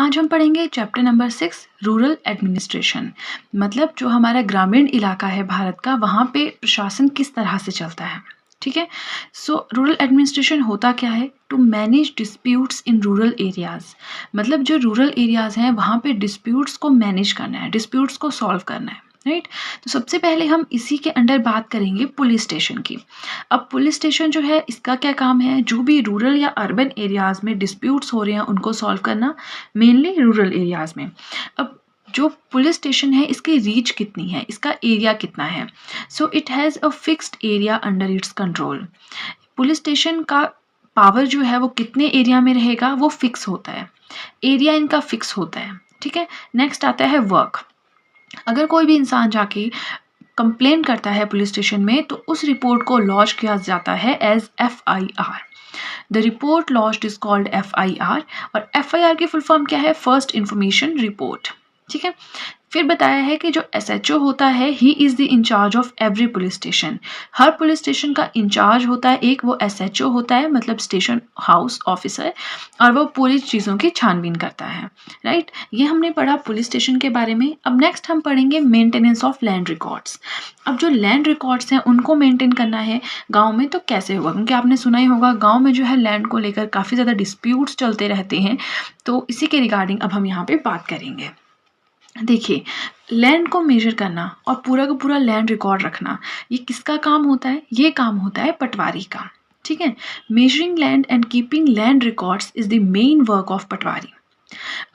आज हम पढ़ेंगे चैप्टर नंबर 6 रूरल एडमिनिस्ट्रेशन। मतलब जो हमारा ग्रामीण इलाका है भारत का, वहाँ पे प्रशासन किस तरह से चलता है। ठीक है। सो रूरल एडमिनिस्ट्रेशन होता क्या है? To manage disputes in rural areas. मतलब जो रूरल एरियाज हैं वहाँ पे डिस्प्यूट्स को मैनेज करना है, डिस्प्यूट्स को सॉल्व करना है, राइट। तो सबसे पहले हम इसी के अंडर बात करेंगे पुलिस स्टेशन की। अब पुलिस स्टेशन जो है इसका क्या काम है? जो भी रूरल या अर्बन एरियाज में डिस्प्यूट्स हो रहे हैं उनको सॉल्व करना, मेनली रूरल एरियाज में। अब जो पुलिस स्टेशन है इसकी रीच कितनी है, इसका एरिया कितना है? So it has a fixed area under its control. Police station का पावर जो है वो कितने एरिया में रहेगा वो फिक्स होता है, एरिया इनका फिक्स होता है। ठीक है। नेक्स्ट आता है वर्क। अगर कोई भी इंसान जाके कंप्लेन करता है पुलिस स्टेशन में तो उस रिपोर्ट को लॉन्च किया जाता है as FIR। The report launched is called FIR। और FIR की फुल फॉर्म क्या है? First information report. ठीक है। फिर बताया है कि जो SHO होता है he is the incharge of every police station. हर पुलिस स्टेशन का इंचार्ज होता है एक, वो SHO होता है, मतलब स्टेशन हाउस ऑफिसर, और वो पूरी चीज़ों की छानबीन करता है, राइट। ये हमने पढ़ा पुलिस स्टेशन के बारे में। अब नेक्स्ट हम पढ़ेंगे मेंटेनेंस ऑफ लैंड रिकॉर्ड्स। अब जो लैंड रिकॉर्ड्स हैं उनको मेंटेन करना है गांव में तो कैसे होगा? क्योंकि आपने सुना ही होगा गांव में जो है लैंड को लेकर काफ़ी ज़्यादा डिस्प्यूट्स चलते रहते हैं, तो इसी के रिगार्डिंग अब हम यहाँ पे बात करेंगे। देखिए, लैंड को मेजर करना और पूरा का पूरा लैंड रिकॉर्ड रखना, ये किसका काम होता है? ये काम होता है पटवारी का। ठीक है। Measuring land and keeping land records is the main work of patwari.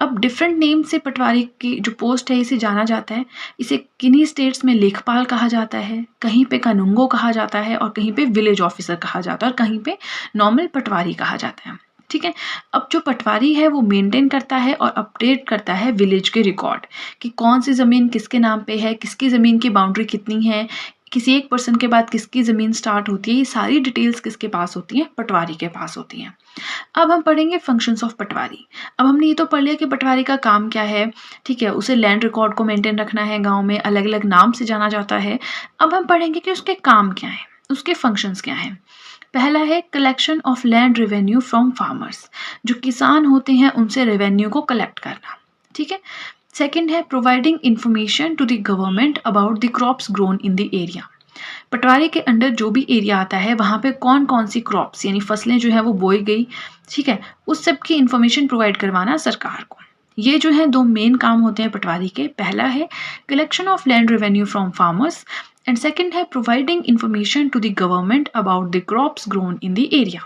अब डिफरेंट नेम से पटवारी की जो पोस्ट है इसे जाना जाता है। इसे किन्हीं स्टेट्स में लेखपाल कहा जाता है, कहीं पे कानूंगो कहा जाता है, और कहीं पे विलेज ऑफिसर कहा जाता है, और कहीं पे नॉर्मल पटवारी कहा जाता है। ठीक है। अब जो पटवारी है वो मेंटेन करता है और अपडेट करता है विलेज के रिकॉर्ड कि कौन सी ज़मीन किसके नाम पे है, किसकी ज़मीन की बाउंड्री कितनी है, किसी एक पर्सन के बाद किसकी ज़मीन स्टार्ट होती है, ये सारी डिटेल्स किसके पास होती हैं? पटवारी के पास होती हैं। अब हम पढ़ेंगे फंक्शंस ऑफ पटवारी। अब हमने ये तो पढ़ लिया कि पटवारी का काम क्या है। ठीक है। उसे लैंड रिकॉर्ड को मेंटेन रखना है, गांव में अलग अलग नाम से जाना जाता है। अब हम पढ़ेंगे कि उसके काम क्या है, उसके फंक्शंस क्या हैं। पहला है collection of land revenue from farmers. जो किसान होते हैं उनसे रेवेन्यू को कलेक्ट करना। ठीक है। सेकेंड है providing information to the government about the crops grown in the area. Patwari के अंडर जो भी एरिया आता है वहाँ पे कौन कौन सी क्रॉप्स यानी फसलें जो है वो बोई गई, ठीक है, उस सब की इंफॉर्मेशन प्रोवाइड करवाना सरकार को। ये जो है दो मेन काम होते हैं पटवारी के। पहला है collection of land revenue from farmers and second है providing information to the government about the crops grown in the area,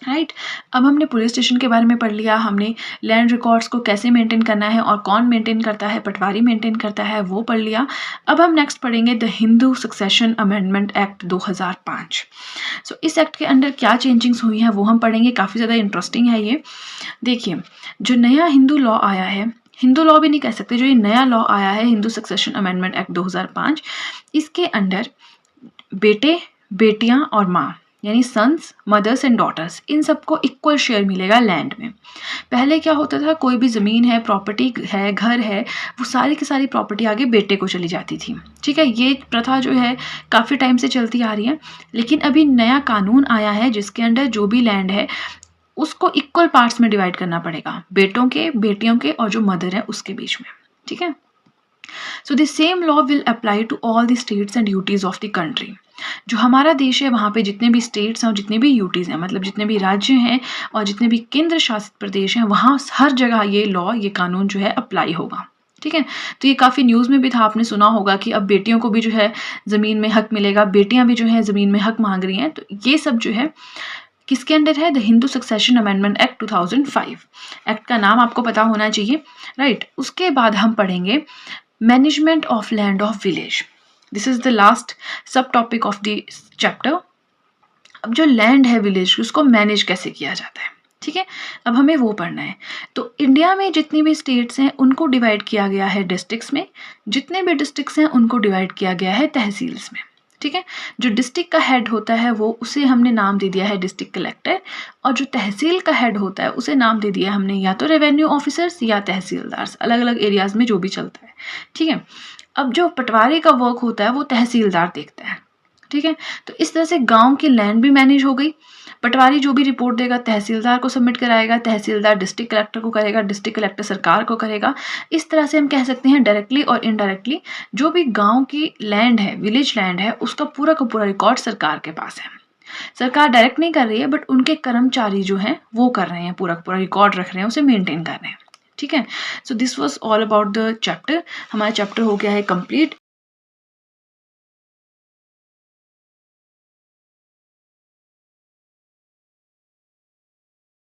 right. अब हमने पुलिस स्टेशन के बारे में पढ़ लिया, हमने लैंड रिकॉर्ड्स को कैसे मेंटेन करना है और कौन मेंटेन करता है, पटवारी मेंटेन करता है, वो पढ़ लिया। अब हम नेक्स्ट पढ़ेंगे the Hindu succession amendment act 2005। सो इस एक्ट के अंदर क्या चेंजिंग्स हुई हैं वो हम पढ़ेंगे, काफ़ी ज़्यादा इंटरेस्टिंग है ये। देखिए, जो नया हिंदू लॉ आया है, हिंदू लॉ भी नहीं कह सकते, जो ये नया लॉ आया है हिंदू सक्सेशन अमेंडमेंट एक्ट 2005, इसके अंडर बेटे, बेटियां और माँ यानी सन्स, मदर्स एंड डॉटर्स, इन सबको इक्वल शेयर मिलेगा लैंड में। पहले क्या होता था, कोई भी ज़मीन है, प्रॉपर्टी है, घर है, वो सारी की सारी प्रॉपर्टी आगे बेटे को चली जाती थी। ठीक है। ये प्रथा जो है काफ़ी टाइम से चलती आ रही है, लेकिन अभी नया कानून आया है जिसके अंडर जो भी लैंड है उसको इक्वल पार्ट्स में डिवाइड करना पड़ेगा, बेटों के, बेटियों के और जो मदर है उसके बीच में। ठीक है। So the same law will apply to all the states and UTs of the country. जो हमारा देश है वहाँ पे जितने भी स्टेट्स हैं और जितने भी यूटीज़ हैं, मतलब जितने भी राज्य हैं और जितने भी केंद्र शासित प्रदेश हैं, वहाँ हर जगह ये लॉ, ये कानून जो है अप्लाई होगा। ठीक है। तो ये काफ़ी न्यूज़ में भी था, आपने सुना होगा कि अब बेटियों को भी जो है ज़मीन में हक मिलेगा, बेटियां भी जो है ज़मीन में हक मांग रही हैं। तो ये सब जो है किसके अंडर है? The Hindu succession amendment act 2005। Act का नाम आपको पता होना चाहिए, राइट। उसके बाद हम पढ़ेंगे management of land of village. This is the last सब टॉपिक ऑफ द चैप्टर। अब जो लैंड है विलेज की उसको मैनेज कैसे किया जाता है, ठीक है, अब हमें वो पढ़ना है। तो इंडिया में जितनी भी स्टेट्स हैं उनको डिवाइड किया गया है डिस्ट्रिक्ट्स में, जितने भी डिस्ट्रिक्ट्स हैं उनको डिवाइड किया गया है तहसील्स में। ठीक है। जो डिस्ट्रिक्ट का हेड होता है वो, उसे हमने नाम दे दिया है डिस्ट्रिक्ट कलेक्टर, और जो तहसील का हेड होता है उसे नाम दे दिया हमने या तो रेवेन्यू ऑफिसर्स या तहसीलदार, अलग अलग एरियाज में जो भी चलता है। ठीक है। अब जो पटवारी का वर्क होता है वो तहसीलदार देखता है। ठीक है। तो इस तरह से गांव की लैंड भी मैनेज हो गई, पटवारी जो भी रिपोर्ट देगा तहसीलदार को सबमिट कराएगा, तहसीलदार डिस्ट्रिक्ट कलेक्टर को करेगा, डिस्ट्रिक्ट कलेक्टर सरकार को करेगा। इस तरह से हम कह सकते हैं डायरेक्टली और इनडायरेक्टली जो भी गाँव की लैंड है, विलेज लैंड है, उसका पूरा का पूरा रिकॉर्ड सरकार के पास है। सरकार डायरेक्ट नहीं कर रही है बट उनके कर्मचारी जो हैं वो कर रहे हैं, पूरा का पूरा रिकॉर्ड रख रहे हैं, उसे मेंटेन कर रहे हैं। ठीक है, so this was all about the chapter. हमारा चैप्टर हो गया है कंप्लीट।